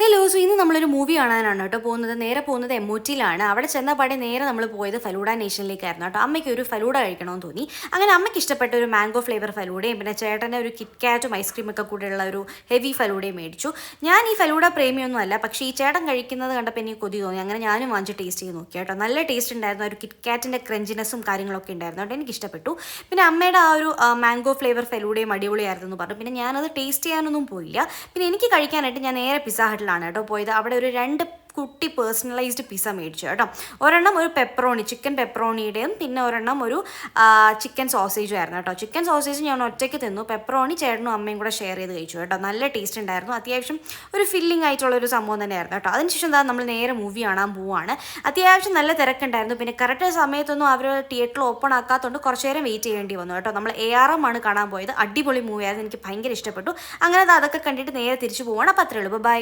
Hello so ഇന്ന് നമ്മളൊരു movie കാണാനാണ് കേട്ടോ നേരെ പോകുന്നത് എമ്മൂറ്റിയിലാണ്. അവിടെ ചെന്നപാടെ നേരെ നമ്മൾ പോയത് ഫലൂഡ നേഷനിലേക്കായിരുന്നു കേട്ടോ. അമ്മയ്ക്ക് ഒരു ഫലൂഡ കഴിക്കണമെന്ന് തോന്നി. അങ്ങനെ അമ്മയ്ക്ക് ഇഷ്ടപ്പെട്ട ഒരു മാംഗോ ഫ്ലേവർ ഫലൂഡയും പിന്നെ ചേട്ടൻ്റെ ഒരു കിറ്റ്കാറ്റും ഐസ്ക്രീമൊക്കെ കൂടെയുള്ള ഒരു ഹെവി ഫലൂഡയും മേടിച്ചു. ഞാൻ ഈ ഫലൂഡ പ്രേമിയൊന്നും അല്ല, പക്ഷേ ഈ ചേട്ടൻ കഴിക്കുന്നത് കണ്ടപ്പോൾ എനിക്ക് കൊതി തോന്നി. അങ്ങനെ ഞാനും വാങ്ങിച്ച് ടേസ്റ്റ് ചെയ്ത് നോക്കി കേട്ടോ. നല്ല ടേസ്റ്റ് ഉണ്ടായിരുന്നു. ഒരു കിറ്റ്കാറ്റിൻ്റെ ക്രഞ്ചിനെസ്സും കാര്യങ്ങളൊക്കെ ഉണ്ടായിരുന്നു കേട്ടോ. എനിക്ക് ഇഷ്ടപ്പെട്ടു. പിന്നെ അമ്മയുടെ ആ ഒരു മാംഗോ ഫ്ലേവർ ഫലൂഡയും അടിപൊളിയായിരുന്നു എന്ന് പറഞ്ഞു. പിന്നെ ഞാനത് ടേസ്റ്റ് ചെയ്യാനൊന്നും പോയില്ല. പിന്നെ എനിക്ക് കഴിക്കാനായിട്ട് ഞാൻ നേരെ പിസ്സ ഹട്ടിലാണ് കേട്ടോ പോയത്. അവിടെ ഒരു രണ്ട് കുട്ടി പേഴ്സണലൈസ്ഡ് പിസ്സ മേടിച്ചു കേട്ടോ. ഒരെണ്ണം ഒരു പെപ്പറോണി, ചിക്കൻ പെപ്പറോണിയുടെയും പിന്നെ ഒരെണ്ണം ഒരു ചിക്കൻ സോസേജും ആയിരുന്നു കേട്ടോ. ചിക്കൻ സോസേജ് ഞാൻ ഒറ്റയ്ക്ക് തിന്നു, പെപ്പറോണി ചേട്ടനും അമ്മയും കൂടെ ഷെയർ ചെയ്ത് കഴിച്ചു കേട്ടോ. നല്ല ടേസ്റ്റ് ഉണ്ടായിരുന്നു. അത്യാവശ്യം ഒരു ഫില്ലിംഗ് ആയിട്ടുള്ളൊരു സംഭവം തന്നെയായിരുന്നു കേട്ടോ. അതിനുശേഷം എന്താ നമ്മൾ നേരെ മൂവി കാണാൻ പോവുകയാണ്. അത്യാവശ്യം നല്ല തിരക്കുണ്ടായിരുന്നു. പിന്നെ കറക്റ്റ് സമയത്തൊന്നും അവർ തിയേറ്ററിൽ ഓപ്പൺ ആക്കാത്തതുകൊണ്ട് കുറച്ച് നേരം വെയിറ്റ് ചെയ്യേണ്ടി വന്നു കേട്ടോ. നമ്മൾ ARM ആണ് കാണാൻ പോയത്. അടിപൊളി മൂവിയായിരുന്നു, എനിക്ക് ഭയങ്കര ഇഷ്ടപ്പെട്ടു. അങ്ങനെ അതൊക്കെ കണ്ടിട്ട് നേരെ തിരിച്ചു പോവുകയാണ്. അപ്പോൾ അത്രയേ ഉള്ളൂ. ബൈ.